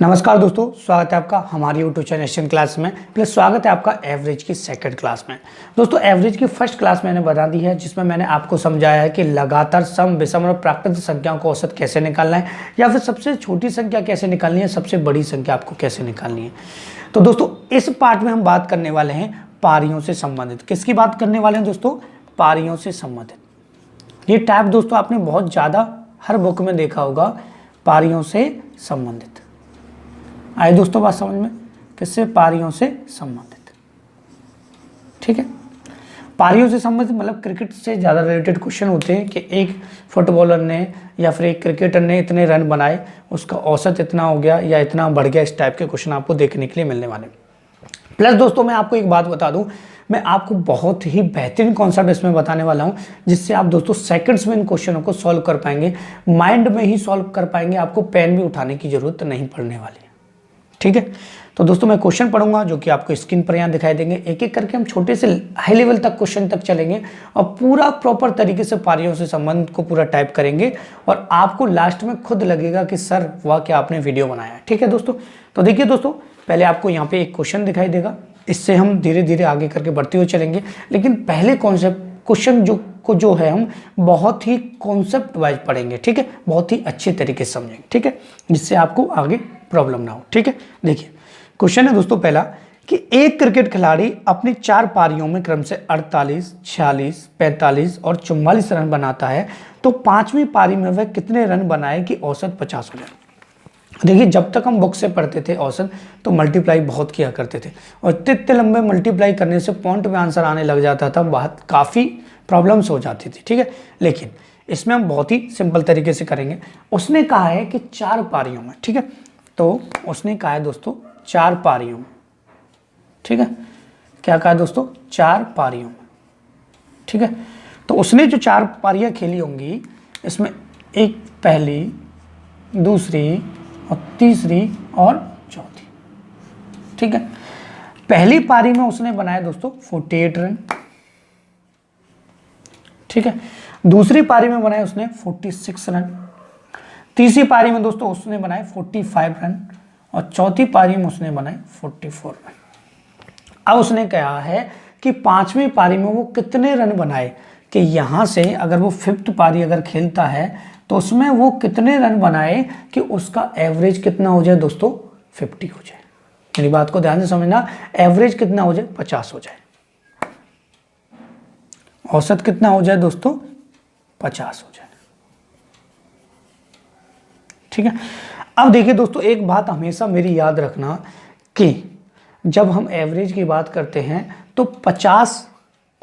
नमस्कार दोस्तों, स्वागत है आपका हमारी यूट्यूब चैनल एशियन क्लास में। प्लस स्वागत है आपका एवरेज की सेकंड क्लास में। दोस्तों एवरेज की फर्स्ट क्लास मैंने बता दी है, जिसमें मैंने आपको समझाया है कि लगातार सम, विषम और प्राकृतिक संख्याओं का औसत कैसे निकालना है, या फिर सबसे छोटी संख्या कैसे निकालनी है, सबसे बड़ी संख्या आपको कैसे निकालनी है। तो दोस्तों इस पार्ट में हम बात करने वाले हैं पारियों से संबंधित। किसकी बात करने वाले हैं दोस्तों? पारियों से संबंधित। ये टाइप दोस्तों आपने बहुत ज़्यादा हर बुक में देखा होगा, पारियों से संबंधित। आए दोस्तों बात समझ में? किससे? पारियों से संबंधित। ठीक है, पारियों से संबंधित मतलब क्रिकेट से ज़्यादा रिलेटेड क्वेश्चन होते हैं कि एक फुटबॉलर ने या फिर एक क्रिकेटर ने इतने रन बनाए, उसका औसत इतना हो गया या इतना बढ़ गया। इस टाइप के क्वेश्चन आपको देखने के लिए मिलने वाले। प्लस दोस्तों मैं आपको एक बात बता दूं, मैं आपको बहुत ही बेहतरीन कॉन्सेप्ट इसमें बताने वाला हूं, जिससे आप दोस्तों सेकंड्स में इन क्वेश्चनों को सॉल्व कर पाएंगे, माइंड में ही सॉल्व कर पाएंगे। आपको पेन भी उठाने की जरूरत नहीं पड़ने वाली है। ठीक है, तो दोस्तों मैं क्वेश्चन पढ़ूंगा जो कि आपको स्क्रीन पर यहाँ दिखाई देंगे। एक एक करके हम छोटे से हाई लेवल तक क्वेश्चन तक चलेंगे और पूरा प्रॉपर तरीके से पारियों से संबंध को पूरा टाइप करेंगे, और आपको लास्ट में खुद लगेगा कि सर वाह क्या आपने वीडियो बनाया है। ठीक है दोस्तों, तो देखिए दोस्तों, पहले आपको यहाँ पे एक क्वेश्चन दिखाई देगा, इससे हम धीरे धीरे आगे करके बढ़ते हुए चलेंगे। लेकिन पहले क्वेश्चन जो है हम बहुत ही कॉन्सेप्ट वाइज पढ़ेंगे। ठीक है, बहुत ही अच्छे तरीके से समझेंगे। ठीक है, जिससे आपको आगे प्रॉब्लम ना हो। ठीक है, देखिए क्वेश्चन है दोस्तों पहला कि एक क्रिकेट खिलाड़ी अपनी 4 पारियों में क्रम से 48, 46, 45 और 44 रन बनाता है, तो 5वीं पारी में वह कितने रन बनाए कि औसत 50 हो जाए। देखिए जब तक हम बुक से पढ़ते थे औसत, तो मल्टीप्लाई बहुत किया करते थे, और इतने लंबे मल्टीप्लाई करने से पॉइंट में आंसर आने लग जाता था, बात काफ़ी प्रॉब्लम्स हो जाती थी। ठीक है, लेकिन इसमें हम बहुत ही सिंपल तरीके से करेंगे। उसने कहा है कि 4 पारियों में। ठीक है, तो उसने कहा है दोस्तों 4 पारियों में। ठीक है, क्या कहा है दोस्तों? 4 पारियों में। ठीक है, तो उसने जो 4 पारियां खेली होंगी, इसमें एक पहली, दूसरी और तीसरी और चौथी। ठीक है, पहली पारी में उसने बनाया दोस्तों 48 रन। ठीक है, दूसरी पारी में बनाए उसने 46 रन। तीसरी पारी में दोस्तों उसने बनाए 45 रन, और चौथी पारी में उसने बनाए 44 रन। अब उसने कहा है कि 5वीं पारी में वो कितने रन बनाए, कि यहां से अगर वो 5th पारी अगर खेलता है तो उसमें वो कितने रन बनाए कि उसका एवरेज कितना हो जाए दोस्तों? 50 हो जाए। मेरी बात को ध्यान से समझना, एवरेज कितना हो जाए? 50 हो जाए। औसत कितना हो जाए दोस्तों? 50 हो जाए। ठीक है, अब देखिए दोस्तों एक बात हमेशा मेरी याद रखना कि जब हम एवरेज की बात करते हैं तो 50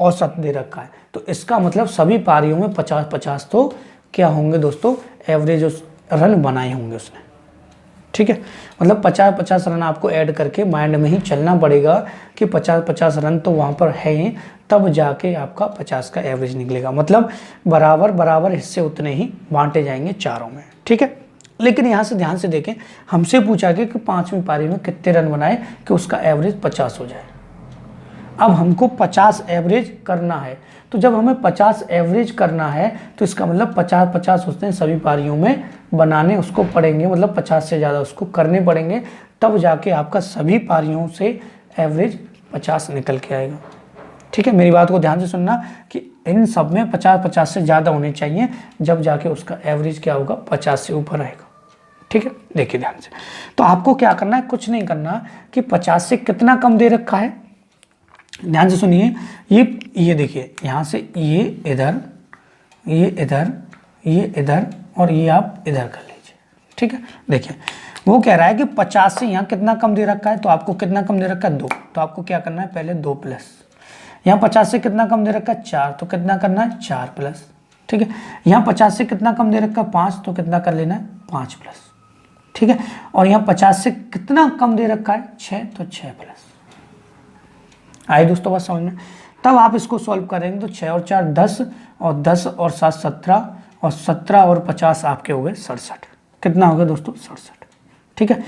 औसत दे रखा है, तो इसका मतलब सभी पारियों में 50-50 तो क्या होंगे दोस्तों? एवरेज रन बनाए होंगे उसने। ठीक है, मतलब 50-50 रन आपको ऐड करके माइंड में ही चलना पड़ेगा कि 50-50 रन तो वहाँ पर है, तब जाके आपका 50 का एवरेज निकलेगा। मतलब बराबर बराबर हिस्से उतने ही बांटे जाएंगे चारों में। ठीक है, लेकिन यहाँ से ध्यान से देखें, हमसे पूछा गया कि 5वीं पारी में कितने रन बनाए कि उसका एवरेज 50 हो जाए। अब हमको 50 एवरेज करना है, तो जब हमें 50 एवरेज करना है तो इसका मतलब 50-50 उसने सभी पारियों में बनाने उसको पड़ेंगे, मतलब 50 से ज़्यादा उसको करने पड़ेंगे, तब जाके आपका सभी पारियों से एवरेज 50 निकल के आएगा। ठीक है, मेरी बात को ध्यान से सुनना कि इन सब में 50-50 से ज़्यादा होने चाहिए, जब जाके उसका एवरेज क्या होगा? 50 से ऊपर आएगा। ठीक है, देखिए ध्यान से, तो आपको क्या करना है? कुछ नहीं करना कि 50 से कितना कम दे रखा है, ध्यान से सुनिए। ये देखिए, यहाँ से ये इधर, ये इधर, ये इधर, और ये आप इधर कर लीजिए। ठीक है, देखिए वो कह रहा है कि 50 से यहाँ कितना कम दे रखा है, तो आपको कितना कम दे रखा है? 2, तो आपको क्या करना है? पहले 2 प्लस। यहाँ 50 से कितना कम दे रखा है? 4, तो कितना करना है? 4 प्लस। ठीक है, यहाँ 50 से कितना कम दे रखा है? 5, तो कितना कर लेना है? 5 प्लस। ठीक है, और यहाँ 50 से कितना कम दे रखा है? 6, तो 6 प्लस। आए दोस्तों बात समझ में? तब आप इसको सॉल्व करेंगे तो 6 और 4 10, और 10 और 7 17, और 17 और 50 आपके हो गए 67। कितना हो गया दोस्तों? 67। ठीक है,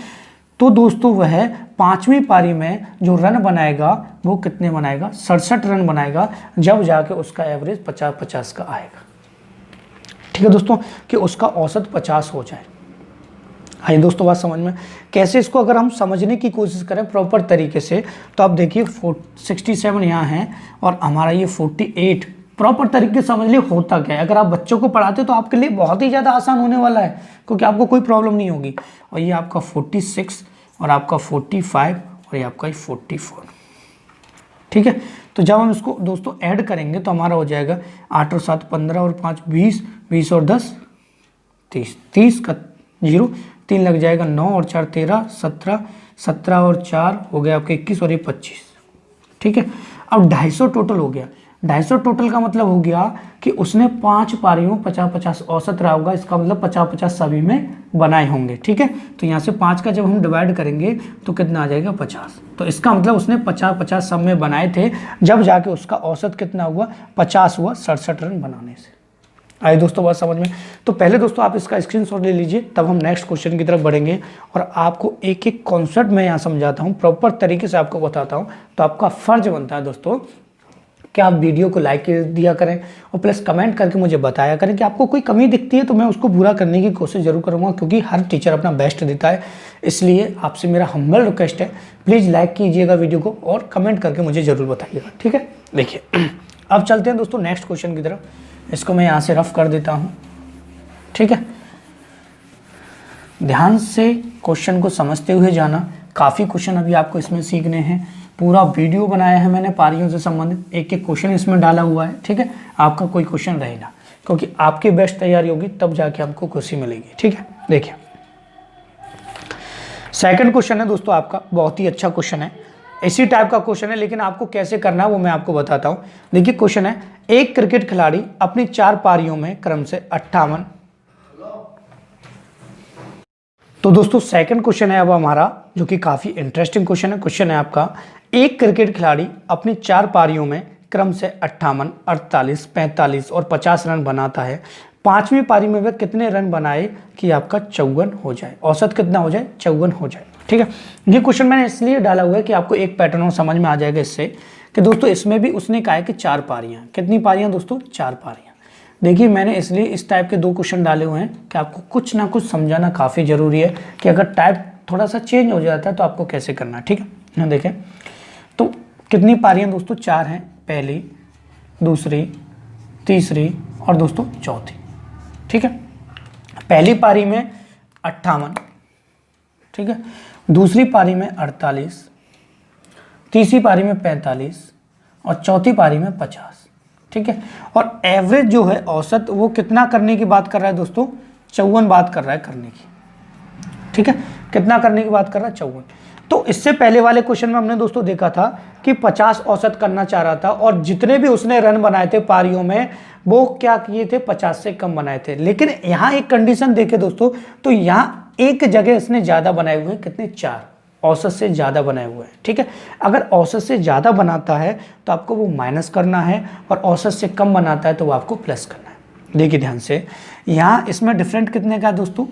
तो दोस्तों वह 5वीं पारी में जो रन बनाएगा वो कितने बनाएगा? 67 रन बनाएगा, जब जाके उसका एवरेज 50-50 का आएगा। ठीक है दोस्तों, कि उसका औसत 50 हो जाए। आइए दोस्तों बात समझ में, कैसे इसको अगर हम समझने की कोशिश करें प्रॉपर तरीके से, तो आप देखिए 67 यहाँ है और हमारा ये 48, प्रॉपर तरीके से समझ लिए होता क्या है। अगर आप बच्चों को पढ़ाते तो आपके लिए बहुत ही ज़्यादा आसान होने वाला है, क्योंकि आपको कोई प्रॉब्लम नहीं होगी। और ये आपका 46 और आपका 45 और ये आपका 44, ठीक है। तो जब हम इसको दोस्तों ऐड करेंगे तो हमारा हो जाएगा 8 और 7 15 और 5 20, 20 और 10 30, 30 का 0 3 लग जाएगा, 9 और 4 13, 17, 17 और 4 हो गया आपके 21 और ये 25, ठीक है। अब 250 टोटल हो गया। 250 टोटल का मतलब हो गया कि उसने 5 पारियों 50-50 औसत रहा होगा, इसका मतलब 50-50 सभी में बनाए होंगे, ठीक है। तो यहाँ से 5 का जब हम डिवाइड करेंगे तो कितना आ जाएगा 50। तो इसका मतलब उसने 50-50 सब में बनाए थे, जब जाके उसका औसत कितना हुआ 50 हुआ 67 रन बनाने से। आइए दोस्तों बात समझ में। तो पहले दोस्तों आप इसका स्क्रीनशॉट ले लीजिए, तब हम नेक्स्ट क्वेश्चन की तरफ बढ़ेंगे और आपको एक एक कॉन्सेप्ट मैं यहाँ समझाता हूँ, प्रॉपर तरीके से आपको बताता हूँ। तो आपका फर्ज बनता है दोस्तों कि आप वीडियो को लाइक दिया करें और प्लस कमेंट करके मुझे बताया करें कि आपको कोई कमी दिखती है, तो मैं उसको पूरा करने की कोशिश जरूर करूँगा, क्योंकि हर टीचर अपना बेस्ट देता है। इसलिए आपसे मेरा हम्बल रिक्वेस्ट है, प्लीज़ लाइक कीजिएगा वीडियो को और कमेंट करके मुझे ज़रूर बताइएगा, ठीक है। देखिए अब चलते हैं दोस्तों नेक्स्ट क्वेश्चन की तरफ। इसको मैं यहाँ से रफ कर देता हूँ, ठीक है। ध्यान से क्वेश्चन को समझते हुए जाना, काफ़ी क्वेश्चन अभी आपको इसमें सीखने हैं। पूरा वीडियो बनाया है मैंने पारियों से संबंधित, एक एक क्वेश्चन इसमें डाला हुआ है, ठीक है। आपका कोई क्वेश्चन रहे ना, क्योंकि आपकी बेस्ट तैयारी होगी तब जाके आपको खुशी मिलेगी, ठीक है। देखिए सेकंड क्वेश्चन है दोस्तों आपका, बहुत ही अच्छा क्वेश्चन है, इसी टाइप का क्वेश्चन है, लेकिन आपको कैसे करना है वो मैं आपको बताता हूँ। देखिए क्वेश्चन है, एक क्रिकेट खिलाड़ी अपनी 4 पारियों में क्रम से 58। तो दोस्तों सेकंड क्वेश्चन है अब हमारा, जो कि काफ़ी इंटरेस्टिंग क्वेश्चन है। क्वेश्चन है आपका, एक क्रिकेट खिलाड़ी अपनी 4 पारियों में क्रम से 58, 48, 45 और 50 रन बनाता है। 5वीं पारी में वह कितने रन बनाए कि आपका 54 हो जाए, औसत कितना हो जाए 54 हो जाए, ठीक है। ये क्वेश्चन मैंने इसलिए डाला हुआ है कि आपको एक पैटर्न समझ में आ जाएगा इससे, कि दोस्तों इसमें भी उसने कहा है कि 4 पारियाँ, कितनी पारियाँ दोस्तों 4 पारियाँ। देखिए मैंने इसलिए इस टाइप के 2 क्वेश्चन डाले हुए हैं कि आपको कुछ ना कुछ समझाना काफ़ी ज़रूरी है, कि अगर टाइप थोड़ा सा चेंज हो जाता है तो आपको कैसे करना है, ठीक है। यहाँ देखें तो कितनी पारियाँ दोस्तों 4 हैं, पहली, दूसरी, तीसरी और दोस्तों चौथी, ठीक है। पहली पारी में 58, ठीक है, दूसरी पारी में 48, तीसरी पारी में 45 और चौथी पारी में 50, ठीक है। और एवरेज जो है औसत वो कितना करने की बात कर रहा है दोस्तों 54 बात कर रहा है करने की, ठीक है। कितना करने की बात कर रहा है 54। तो इससे पहले वाले क्वेश्चन में हमने दोस्तों देखा था कि 50 औसत करना चाह रहा था, और जितने भी उसने रन बनाए थे पारियों में वो क्या किए थे 50 से कम बनाए थे। लेकिन यहाँ एक कंडीशन देखे दोस्तों, तो यहाँ एक जगह इसने ज़्यादा बनाए हुए हैं, कितने 4, औसत से ज़्यादा बनाए हुए हैं, ठीक है। अगर औसत से ज़्यादा बनाता है तो आपको वो माइनस करना है, और औसत से कम बनाता है तो वो आपको प्लस करना है। देखिए ध्यान से, यहाँ इसमें डिफरेंट कितने का दोस्तों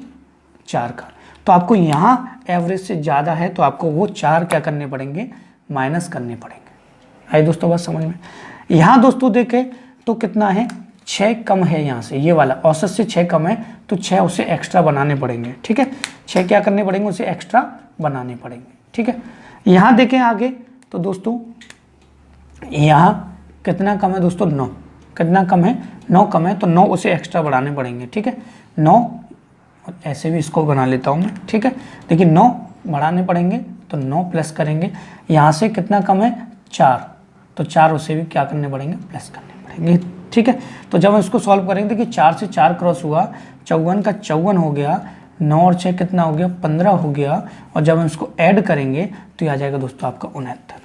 4 का, तो आपको यहाँ एवरेज से ज़्यादा है तो आपको वो 4 क्या करने पड़ेंगे माइनस करने पड़ेंगे। आइए दोस्तों बात समझ में। यहाँ दोस्तों देखें तो कितना है 6 कम है, यहाँ से ये वाला औसत से 6 कम है तो 6 उसे एक्स्ट्रा बनाने पड़ेंगे, ठीक है। 6 क्या करने पड़ेंगे उसे एक्स्ट्रा बनाने पड़ेंगे, ठीक है। यहाँ देखें आगे तो दोस्तों यहाँ कितना कम है दोस्तों 9, कितना कम है 9 कम है, तो 9 उसे एक्स्ट्रा बढ़ाने पड़ेंगे, ठीक है। 9 ऐसे भी इसको बना लेता हूँ मैं, ठीक है। देखिए 9 बढ़ाने पड़ेंगे तो 9 प्लस करेंगे, यहाँ से कितना कम है 4, तो 4 उसे भी क्या करने पड़ेंगे प्लस करने पड़ेंगे, ठीक है। तो जब हम इसको सॉल्व करेंगे कि 4 से 4 क्रॉस हुआ, 54 का 54 हो गया, 9 और 6 कितना हो गया 15 हो गया, और जब हम इसको ऐड करेंगे तो ये आ जाएगा दोस्तों आपका 69,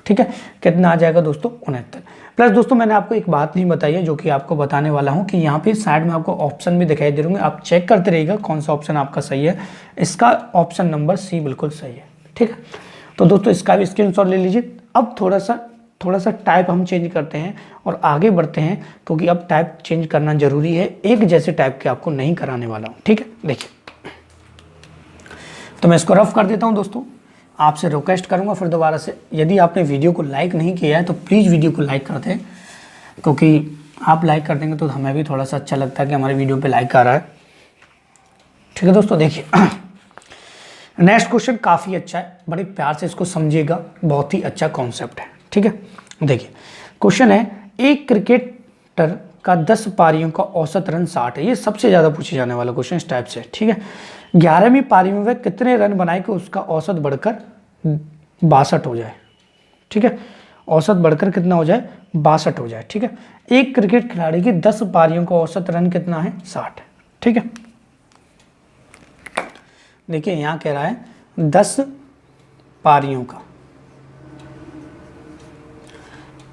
ठीक है। कितना आ जाएगा दोस्तों 69। प्लस दोस्तों मैंने आपको एक बात नहीं बताई है जो कि आपको बताने वाला हूं, कि यहाँ पे साइड में आपको ऑप्शन भी दिखाई दे रहे होंगे, आप चेक करते रहिएगा कौन सा ऑप्शन आपका सही है। इसका ऑप्शन नंबर सी बिल्कुल सही है, ठीक है। तो दोस्तों इसका भी स्क्रीनशॉट ले लीजिए। अब थोड़ा सा टाइप हम चेंज करते हैं और आगे बढ़ते हैं, क्योंकि अब टाइप चेंज करना जरूरी है, एक जैसे टाइप के आपको नहीं कराने वाला हूँ, ठीक है। देखिए तो मैं इसको रफ कर देता हूँ दोस्तों, आपसे रिक्वेस्ट करूंगा फिर दोबारा से, यदि आपने वीडियो को लाइक नहीं किया है तो प्लीज़ वीडियो को लाइक कर दें, क्योंकि आप लाइक कर देंगे तो हमें भी थोड़ा सा अच्छा लगता है कि हमारे वीडियो पे लाइक आ रहा है, ठीक है दोस्तों, देखिए नेक्स्ट क्वेश्चन काफ़ी अच्छा है, बड़े प्यार से इसको समझिएगा, बहुत ही अच्छा कॉन्सेप्ट है। ठीक है, देखिए क्वेश्चन है, एक क्रिकेटर का 10 पारियों का औसत रन 60 है। ये सबसे ज़्यादा पूछे जाने वाला क्वेश्चन इस टाइप से। ठीक है, 11वीं पारी में वह कितने रन बनाए कि उसका औसत बढ़कर 62 हो जाए। ठीक है, औसत बढ़कर कितना हो जाए, 62 हो जाए। ठीक है, एक क्रिकेट खिलाड़ी की 10 पारियों का औसत रन कितना है, 60 है। ठीक है, देखिए यहाँ कह रहा है 10 पारियों का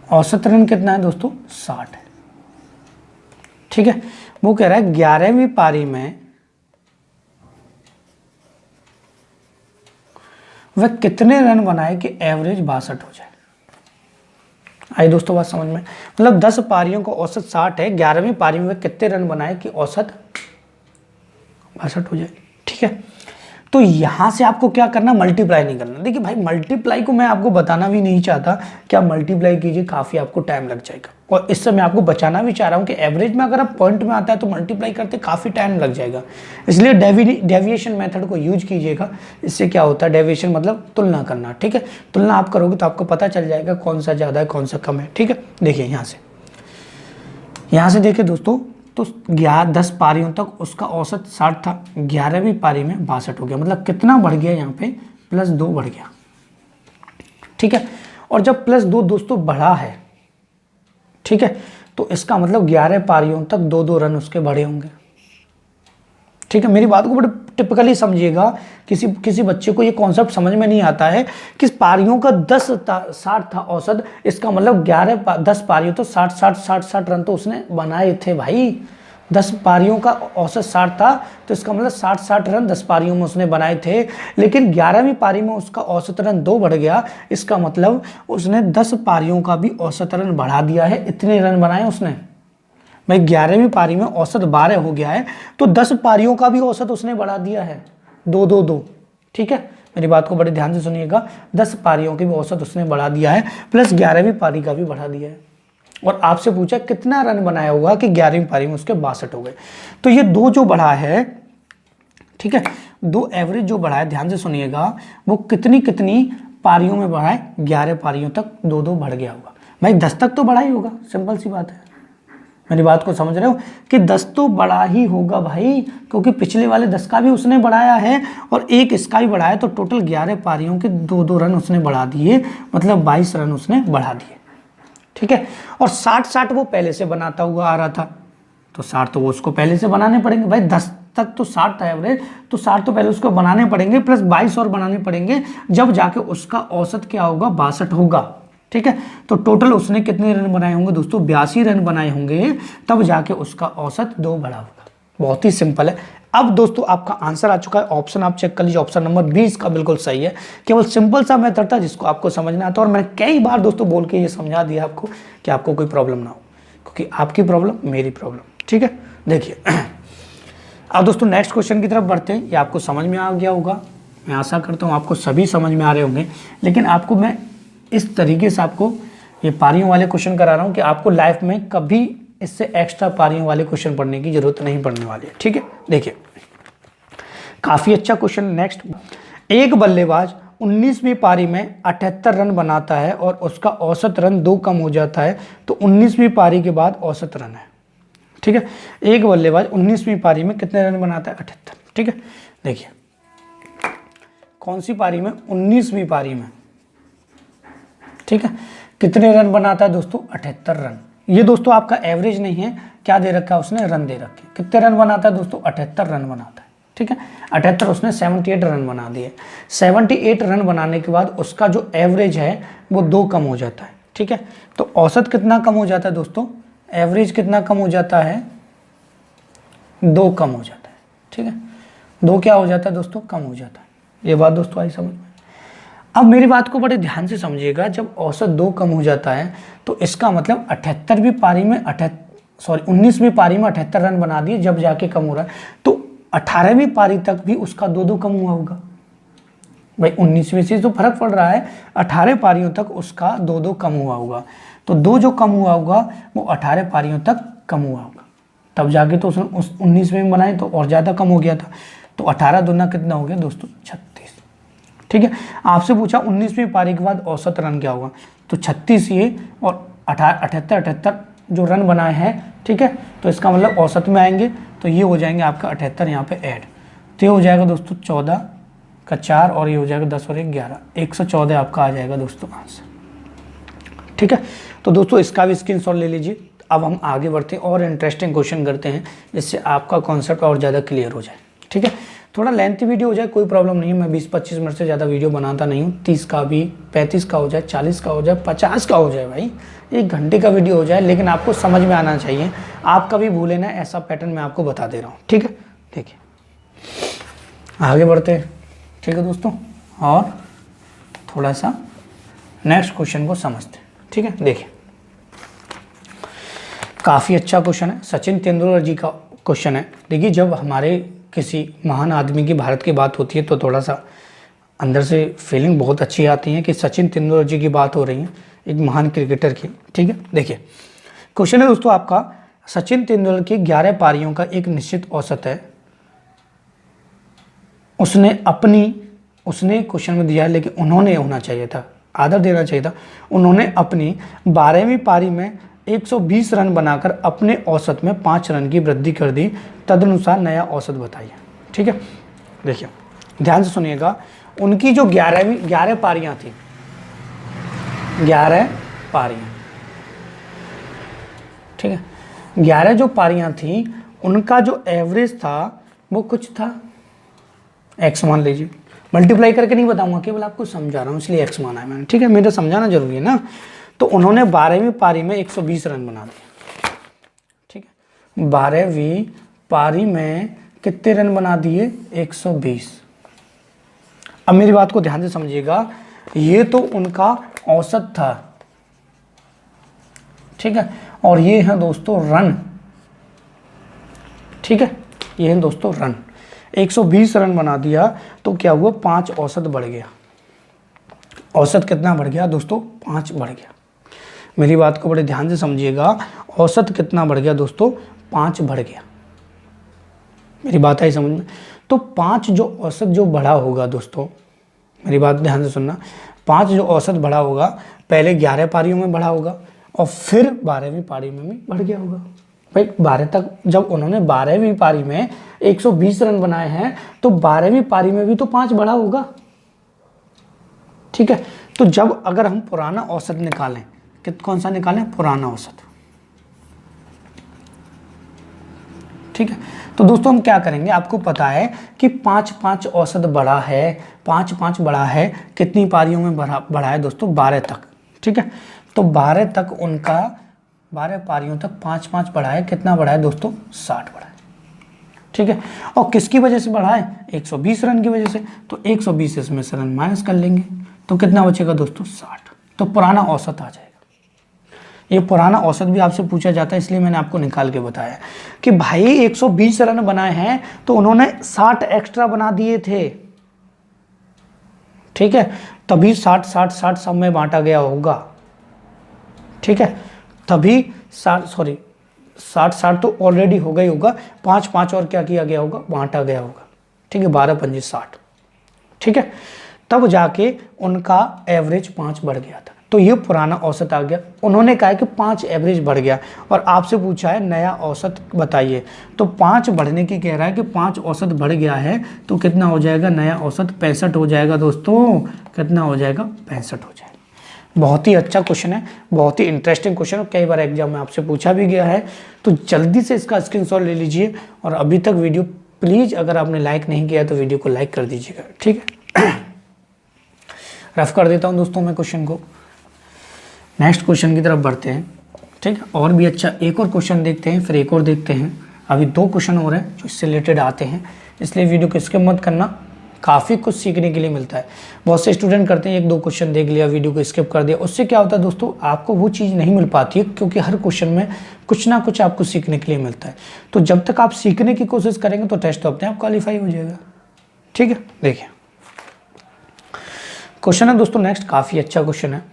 औसत रन कितना है दोस्तों, 60 है। ठीक है, वो कह रहा है 11वीं पारी में वह कितने रन बनाए कि एवरेज 62 हो जाए। आई दोस्तों बात समझ में, मतलब 10 पारियों का औसत 60 है, 11वीं पारी में वह कितने रन बनाए कि औसत 62 हो जाए। ठीक है, तो यहां से आपको क्या करना, मल्टीप्लाई नहीं करना। देखिए भाई मल्टीप्लाई को मैं आपको बताना भी नहीं चाहता कि आप मल्टीप्लाई कीजिए, काफी आपको टाइम लग जाएगा। और इससे मैं आपको बचाना भी चाह रहा हूं कि एवरेज में अगर आप पॉइंट में आता है तो मल्टीप्लाई करते काफी टाइम लग जाएगा। इसलिए डेविएशन मेथड को यूज कीजिएगा। इससे क्या होता है, डेविएशन मतलब तुलना करना। ठीक है, तुलना आप करोगे तो आपको पता चल जाएगा कौन सा ज्यादा है कौन सा कम है। ठीक है, देखिए यहाँ से देखिए दोस्तों, तो 10 पारियों तक उसका औसत 60 था, 11वीं पारी में 62 हो गया। मतलब कितना बढ़ गया यहाँ पे, +2 बढ़ गया। ठीक है, और जब +2 दोस्तों बढ़ा है, ठीक है, तो इसका मतलब 11 पारियों तक 2-2 रन उसके बढ़े होंगे। ठीक है, मेरी बात को बड़े टिपिकली समझिएगा। किसी बच्चे को ये कॉन्सेप्ट समझ में नहीं आता है कि पारियों का 60 था औसत, इसका मतलब 10 पारियों तो 60 रन तो उसने बनाए थे भाई। 10 पारियों का औसत 60 था तो इसका मतलब 60 रन 10 पारियों में उसने बनाए थे। लेकिन 11वीं पारी में उसका औसत रन 2 बढ़ गया, इसका मतलब उसने 10 पारियों का भी औसत रन बढ़ा दिया है। इतने रन बनाए उसने भाई, 11वीं पारी में औसत 12 हो गया है तो 10 पारियों का भी औसत उसने बढ़ा दिया है, 2-2-2। ठीक है, मेरी बात को बड़े ध्यान से सुनिएगा, 10 पारियों की भी औसत उसने बढ़ा दिया है, प्लस 11वीं पारी का भी बढ़ा दिया है। और आपसे पूछा कितना रन बनाया हुआ कि 11वीं पारी में उसके 62 हो गए। तो ये 2 जो बढ़ा है, ठीक है, 2 एवरेज जो बढ़ा है, ध्यान से सुनिएगा, वो कितनी पारियों में बढ़ा है, 11 पारियों तक 2-2 बढ़ गया होगा भाई। 10 तक तो बढ़ा ही होगा, सिंपल सी बात है। मेरी बात को समझ रहे हो कि 10 तो बड़ा ही होगा भाई, क्योंकि पिछले वाले 10 का भी उसने बढ़ाया है और एक इसका भी बढ़ाया, तो टोटल 11 पारियों के 2-2 रन उसने बढ़ा दिए, मतलब 22 रन उसने बढ़ा दिए। ठीक है, और 60 वो पहले से बनाता हुआ आ रहा था, तो 60 तो वो उसको पहले से बनाने पड़ेंगे भाई। 10 तक तो 60 था एवरेज, तो 60 तो पहले उसको बनाने पड़ेंगे, प्लस 22 और बनाने पड़ेंगे, जब जाके उसका औसत क्या होगा, 62 होगा। ठीक है, तो टोटल उसने कितने रन बनाए होंगे दोस्तों, 82 रन बनाए होंगे, तब जाके उसका औसत 2 बढ़ा होगा। बहुत ही सिंपल है। अब दोस्तों आपका आंसर आ चुका है, ऑप्शन आप चेक कर लीजिए, ऑप्शन नंबर 20 का बिल्कुल सही है। केवल सिंपल सा मेथड था जिसको आपको समझना आता, और मैंने कई बार दोस्तों बोल के ये समझा दिया आपको कि आपको कोई प्रॉब्लम ना हो, क्योंकि आपकी प्रॉब्लम मेरी प्रॉब्लम। ठीक है, देखिए अब दोस्तों नेक्स्ट क्वेश्चन की तरफ बढ़ते हैं। ये आपको समझ में आ गया होगा, मैं आशा करता हूँ आपको सभी समझ में आ रहे होंगे, लेकिन आपको मैं इस तरीके से आपको ये पारियों वाले क्वेश्चन करा रहा हूँ कि आपको लाइफ में कभी इससे एक्स्ट्रा पारियों वाले क्वेश्चन पढ़ने की जरूरत नहीं पड़ने वाली है। ठीक है, देखिए काफ़ी अच्छा क्वेश्चन। नेक्स्ट, एक बल्लेबाज 19वीं पारी में 78 रन बनाता है और उसका औसत रन 2 कम हो जाता है, तो 19वीं पारी के बाद औसत रन है। ठीक है, एक बल्लेबाज 19वीं पारी में कितने रन बनाता है, 78। ठीक है, देखिए कौन सी पारी में, 19वीं पारी में, ठीक है, कितने रन बनाता है दोस्तों, 78 रन। ये दोस्तों आपका एवरेज नहीं है, क्या दे रखा है उसने, रन दे रखे। कितने रन बनाता है दोस्तों, 78 रन बनाता है। ठीक है, 78 उसने 78 रन बना दिए। 78 रन बनाने के बाद उसका जो एवरेज है वो 2 कम हो जाता है। ठीक है, तो औसत कितना कम हो जाता है दोस्तों, एवरेज कितना कम हो जाता है, 2 कम हो जाता है। ठीक है, 2 क्या हो जाता है दोस्तों, कम हो जाता है। ये बात दोस्तों आई समझ में। अब मेरी बात को बड़े ध्यान से समझिएगा, जब औसत 2 कम हो जाता है तो इसका मतलब 78वीं पारी में 19वीं पारी में 78 रन बना दिए, जब जाके कम हो रहा है, तो 18वीं पारी तक भी उसका 2-2 कम हुआ होगा भाई। 19वीं से तो फर्क पड़ रहा है, 18 पारियों तक उसका 2-2 कम हुआ होगा, तो 2 जो कम हुआ होगा वो 18 पारियों तक कम हुआ होगा, तब जाके तो उसने 19वीं में बनाए तो और ज़्यादा कम हो गया था। तो 18 दूना कितना हो गया दोस्तों 36। ठीक है, आपसे पूछा 19वीं पारी के बाद औसत रन क्या होगा, तो 36 ये और 78 जो रन बनाए हैं, ठीक है, तो इसका मतलब औसत में आएंगे, तो ये हो जाएंगे आपका 78 यहाँ पे ऐड, तो ये हो जाएगा दोस्तों 14 का 4 और ये हो जाएगा 10 और 1 11, 114 आपका आ जाएगा दोस्तों आंसर। ठीक है, तो दोस्तों इसका भी स्क्रीनशॉट ले लीजिए। अब हम आगे बढ़ते हैं और इंटरेस्टिंग क्वेश्चन करते हैं, जिससे आपका कॉन्सेप्ट और ज़्यादा क्लियर हो जाए। ठीक है, थोड़ा लेंथी वीडियो हो जाए कोई प्रॉब्लम नहीं है, मैं 20-25 मिनट से ज़्यादा वीडियो बनाता नहीं हूँ, 30 का भी, 35 का हो जाए, 40 का हो जाए, 50 का हो जाए भाई, 1 घंटे का वीडियो हो जाए, लेकिन आपको समझ में आना चाहिए, आप कभी भूले ना, ऐसा पैटर्न मैं आपको बता दे रहा हूँ। ठीक है, देखिए आगे बढ़ते हैं। ठीक है दोस्तों, और थोड़ा सा नेक्स्ट क्वेश्चन को समझते हैं। ठीक है, देखिए काफ़ी अच्छा क्वेश्चन है, सचिन तेंदुलकर जी का क्वेश्चन है। देखिए जब हमारे किसी महान आदमी की भारत की बात होती है तो थोड़ा सा अंदर से फीलिंग बहुत अच्छी आती है कि सचिन तेंदुलकर जी की बात हो रही है, एक महान क्रिकेटर की। ठीक है, देखिए क्वेश्चन है दोस्तों आपका, सचिन तेंदुलकर की 11 पारियों का एक निश्चित औसत है, उसने क्वेश्चन में दिया है, लेकिन उन्होंने होना चाहिए था, आदर देना चाहिए था, उन्होंने अपनी 12वीं पारी में 120 रन बनाकर अपने औसत में 5 रन की वृद्धि कर दी, तदनुसार नया औसत बताइए। ठीक है, देखिए ध्यान से सुनिएगा, उनकी जो 11 पारियां थी, 11 पारियां, ठीक है, 11 जो पारियां थी उनका जो एवरेज था वो कुछ था, एक्स मान लीजिए, मल्टीप्लाई करके नहीं बताऊंगा, केवल आपको समझा रहा हूँ इसलिए एक्स माना है मैंने। ठीक है, मेरा समझाना जरूरी है ना। तो उन्होंने 12वीं पारी में 120 रन बना दिए। ठीक है, 12वीं पारी में कितने रन बना दिए, 120। अब मेरी बात को ध्यान से समझिएगा, ये तो उनका औसत था, ठीक है, और ये है दोस्तों रन। ठीक है, ये है दोस्तों रन, 120 रन बना दिया तो क्या हुआ, 5 औसत बढ़ गया। औसत कितना बढ़ गया दोस्तों, 5 बढ़ गया। मेरी बात को बड़े ध्यान से समझिएगा, औसत कितना बढ़ गया दोस्तों, 5 बढ़ गया। मेरी बात आई समझ में। तो 5 जो औसत जो बढ़ा होगा दोस्तों, मेरी बात ध्यान से सुनना, 5 जो औसत बढ़ा होगा, पहले 11 पारियों में बढ़ा होगा और फिर 12वीं पारी में भी बढ़ गया होगा। भाई 12 तक, जब उन्होंने 12वीं पारी में 120 रन बनाए हैं तो 12वीं पारी में भी तो 5 बढ़ा होगा। ठीक है, तो जब अगर हम पुराना औसत निकालें, कौन सा निकालें, पुराना औसत। ठीक है, तो दोस्तों हम क्या करेंगे, आपको पता है कि 5-5 औसत बढ़ा है, 5-5 बढ़ा है, कितनी पारियों में बढ़ा है दोस्तों, 12 तक। ठीक है, तो 12 तक उनका, 12 पारियों तक 5-5 बढ़ा है, कितना बढ़ा है दोस्तों, 60 बढ़ा है। ठीक है, और किसकी वजह से बढ़ा है, 120 रन की वजह से, तो 120 इसमें से रन माइनस कर लेंगे तो कितना बचेगा दोस्तों, 60। तो पुराना औसत आ जाएगा। ये पुराना औसत भी आपसे पूछा जाता है, इसलिए मैंने आपको निकाल के बताया कि भाई 120 रन बनाए हैं तो उन्होंने 60 एक्स्ट्रा बना दिए थे। ठीक है, तभी 60-60-60 सब में बांटा गया होगा। ठीक है, तभी 60 तो ऑलरेडी हो गई होगा, 5-5 और क्या किया गया होगा, बांटा गया होगा। ठीक है, 12-5 60। ठीक है, तब जाके उनका एवरेज 5 बढ़ गया था, तो ये पुराना औसत आ गया। उन्होंने कहा कि 5 एवरेज बढ़ गया और आपसे पूछा है नया औसत बताइए, तो 5 बढ़ने की कह रहा है कि 5 औसत बढ़ गया है तो कितना हो जाएगा, नया औसत 65 हो जाएगा दोस्तों। कितना हो जाएगा, 65 हो जाएगा। बहुत ही अच्छा क्वेश्चन है, बहुत ही इंटरेस्टिंग क्वेश्चन है, कई बार एग्जाम में आपसे पूछा भी गया है। तो जल्दी से इसका स्क्रीनशॉट ले लीजिए और अभी तक वीडियो प्लीज़ अगर आपने लाइक नहीं किया तो वीडियो को लाइक कर दीजिएगा। ठीक है, रफ कर देता हूँ दोस्तों मैं क्वेश्चन को, नेक्स्ट क्वेश्चन की तरफ बढ़ते हैं। ठीक है, और भी अच्छा एक और क्वेश्चन देखते हैं, फिर एक और देखते हैं। अभी 2 क्वेश्चन और हैं जो इससे रिलेटेड आते हैं, इसलिए वीडियो को स्किप मत करना, काफ़ी कुछ सीखने के लिए मिलता है। बहुत से स्टूडेंट करते हैं 1-2 क्वेश्चन देख लिया, वीडियो को स्किप कर दिया, उससे क्या होता है दोस्तों, आपको वो चीज़ नहीं मिल पाती है, क्योंकि हर क्वेश्चन में कुछ ना कुछ आपको सीखने के लिए मिलता है। तो जब तक आप सीखने की कोशिश करेंगे तो टेस्ट तो अपने आप क्वालिफाई हो जाएगा। ठीक है, देखिए क्वेश्चन है दोस्तों नेक्स्ट, काफ़ी अच्छा क्वेश्चन है।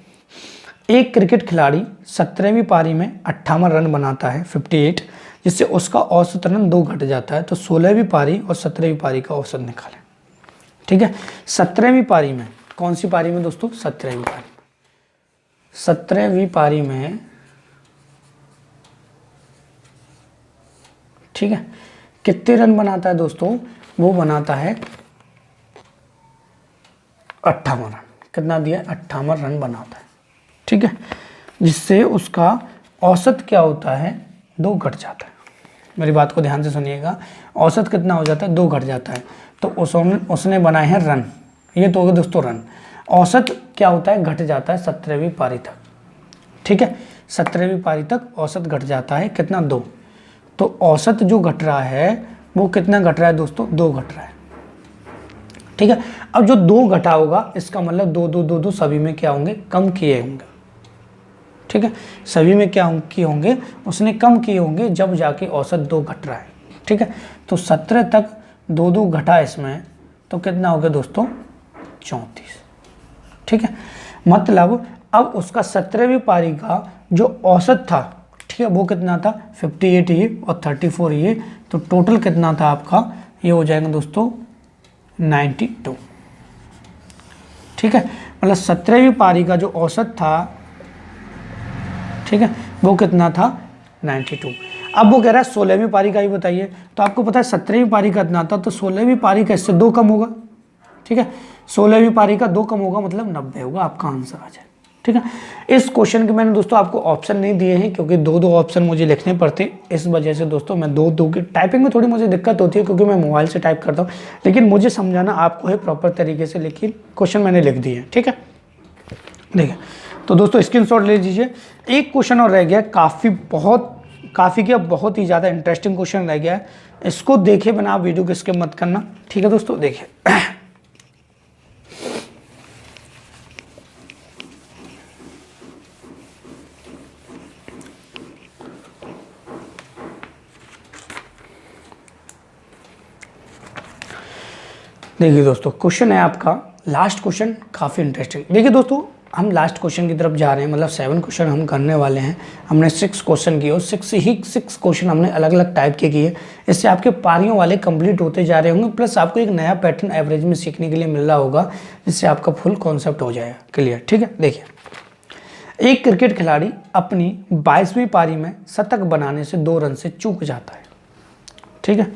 एक क्रिकेट खिलाड़ी 17वीं पारी में 58 रन बनाता है, 58, जिससे उसका औसत रन 2 घट जाता है। तो 16वीं पारी और 17वीं पारी का औसत निकालें। ठीक है, 17वीं पारी में, कौन सी पारी में दोस्तों? 17वीं पारी। 17वीं पारी में, ठीक है, कितने रन बनाता है दोस्तों? वो बनाता है 58 रन। कितना दिया? 58 रन बनाता है। ठीक है, जिससे उसका औसत क्या होता है? 2 घट जाता है। मेरी बात को ध्यान से सुनिएगा, औसत कितना हो जाता है? 2 घट जाता है। तो उसने बनाए हैं रन, ये तो हो गया दोस्तों रन। औसत क्या होता है? घट जाता है 17वीं पारी तक। ठीक है, 17वीं पारी तक औसत घट जाता है कितना? 2। तो औसत जो घट रहा है वो कितना घट रहा है दोस्तों? 2 घट रहा है। ठीक है, अब जो 2 घटा होगा इसका मतलब 2 2 2 2 सभी में क्या होंगे? कम किए होंगे। ठीक है, सभी में क्या किए होंगे? उसने कम किए होंगे, जब जाके औसत 2 घट रहा है। ठीक है, तो 17 तक 2 2 घटा इसमें, तो कितना हो गया दोस्तों? 34। ठीक है, मतलब अब उसका 17वीं पारी का जो औसत था, ठीक है, वो कितना था? 58 ये और 34 ये, तो टोटल कितना था आपका? ये हो जाएगा दोस्तों 92। ठीक है, मतलब 17वीं पारी का जो औसत था, ठीक है, वो कितना था? 92। अब वो कह रहा है 16वीं पारी का ही बताइए। तो आपको पता है 17वीं पारी का इतना था, तो 16वीं पारी का इससे 2 कम होगा। ठीक है, 16वीं पारी का 2 कम होगा, मतलब 90 होगा, आपका आंसर आ जाए। ठीक है, इस क्वेश्चन के मैंने दोस्तों आपको ऑप्शन नहीं दिए हैं, क्योंकि 2 ऑप्शन मुझे लिखने पड़ते, इस वजह से दोस्तों मैं 2 की टाइपिंग में थोड़ी मुझे दिक्कत होती है, क्योंकि मैं मोबाइल से टाइप करता हूँ, लेकिन मुझे समझाना आपको है प्रॉपर तरीके से, लेकिन क्वेश्चन मैंने लिख दिए हैं। ठीक है, देखिए तो दोस्तों स्क्रीनशॉट ले लीजिए। एक क्वेश्चन और रह गया, काफ़ी क्या, बहुत ही ज़्यादा इंटरेस्टिंग क्वेश्चन रह गया है। इसको देखे बिना आप वीडियो को स्किप मत करना। ठीक है दोस्तों, देखिए देखिए दोस्तों, क्वेश्चन है आपका, लास्ट क्वेश्चन काफ़ी इंटरेस्टिंग। देखिए दोस्तों, हम लास्ट क्वेश्चन की तरफ जा रहे हैं, मतलब 7 क्वेश्चन हम करने वाले हैं। हमने 6 क्वेश्चन किए और 6 क्वेश्चन हमने अलग अलग टाइप के किए। इससे आपके पारियों वाले कंप्लीट होते जा रहे होंगे, प्लस आपको एक नया पैटर्न एवरेज में सीखने के लिए मिल रहा होगा, जिससे आपका फुल कॉन्सेप्ट हो जाएगा क्लियर। ठीक है, देखिए एक क्रिकेट खिलाड़ी अपनी 22वीं पारी में शतक बनाने से 2 रन से चूक जाता है। ठीक है,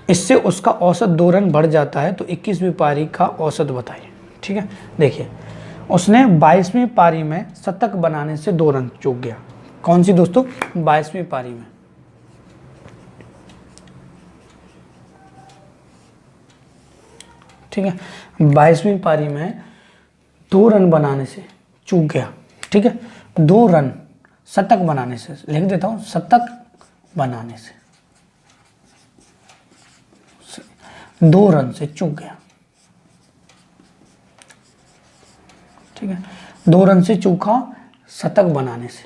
इससे उसका औसत 2 रन बढ़ जाता है, तो 21वीं पारी का औसत बताइए। ठीक है, देखिए उसने 22वीं पारी में शतक बनाने से 2 रन चूक गया। कौन सी दोस्तों? 22वीं पारी में। ठीक है, 22वीं पारी में 2 रन बनाने से चूक गया। ठीक है, 2 रन शतक बनाने से, लिख देता हूं, शतक बनाने से 2 रन से चूक गया। ठीक है, 2 रन से चूका शतक बनाने से,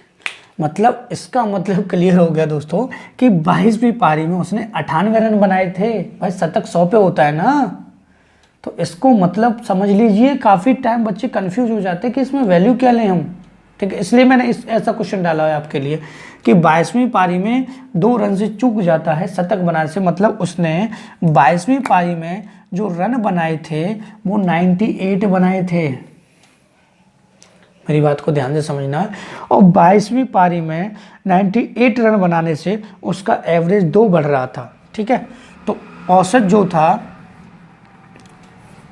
मतलब इसका मतलब क्लियर हो गया दोस्तों कि 22वीं पारी में उसने 98 रन बनाए थे। भाई शतक 100 पे होता है ना, तो इसको मतलब समझ लीजिए। काफ़ी टाइम बच्चे कंफ्यूज हो जाते हैं कि इसमें वैल्यू क्या लें हम। ठीक है, इसलिए मैंने ऐसा क्वेश्चन डाला है आपके लिए कि 22वीं पारी में 2 रन से चूक जाता है शतक बनाने से, मतलब उसने 22वीं पारी में जो रन बनाए थे वो 98 बनाए थे। मेरी बात को ध्यान से समझना है। और 22वीं पारी में 98 रन बनाने से उसका एवरेज 2 बढ़ रहा था। ठीक है, तो औसत जो था,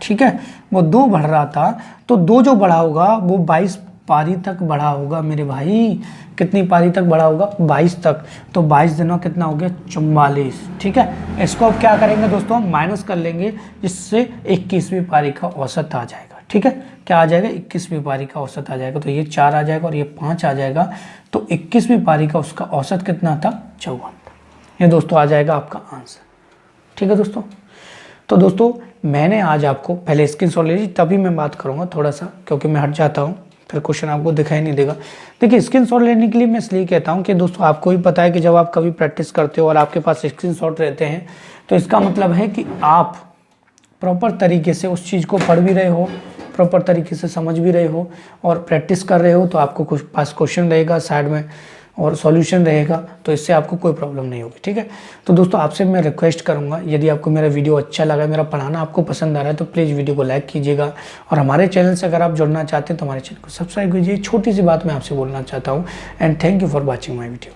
ठीक है, वो 2 बढ़ रहा था, तो 2 जो बढ़ा होगा वो 22 पारी तक बढ़ा होगा मेरे भाई। कितनी पारी तक बढ़ा होगा? 22 तक। तो 22 दिनों कितना हो गया? 44। ठीक है, इसको अब क्या करेंगे दोस्तों? हम माइनस कर लेंगे, जिससे 21वीं पारी का औसत आ जाएगा। ठीक है, क्या आ जाएगा? 21वीं पारी का औसत आ जाएगा। तो ये 4 आ जाएगा और ये 5 आ जाएगा। तो 21वीं पारी का उसका औसत कितना था? 54। ये दोस्तों आ जाएगा आपका आंसर। ठीक है दोस्तों, तो दोस्तों मैंने आज आपको, पहले स्क्रीनशॉट ले लीजिए तभी मैं बात करूँगा थोड़ा सा, क्योंकि मैं हट जाता हूँ फिर क्वेश्चन आपको दिखाई नहीं देगा। देखिए स्क्रीनशॉट लेने के लिए मैं इसलिए कहता हूँ कि दोस्तों आपको भी पता है कि जब आप कभी प्रैक्टिस करते हो और आपके पास स्क्रीनशॉट रहते हैं, तो इसका मतलब है कि आप प्रॉपर तरीके से उस चीज़ को पढ़ भी रहे हो, प्रॉपर तरीके से समझ भी रहे हो और प्रैक्टिस कर रहे हो। तो आपको कुछ पास क्वेश्चन रहेगा साइड में, और सॉल्यूशन रहेगा, तो इससे आपको कोई प्रॉब्लम नहीं होगी। ठीक है, तो दोस्तों आपसे मैं रिक्वेस्ट करूंगा, यदि आपको मेरा वीडियो अच्छा लगा, मेरा पढ़ाना आपको पसंद आ रहा है, तो प्लीज़ वीडियो को लाइक कीजिएगा और हमारे चैनल से अगर आप जुड़ना चाहते हैं तो हमारे चैनल को सब्सक्राइब कीजिए। छोटी सी बात मैं आपसे बोलना चाहता हूँ। And thank you for watching my video.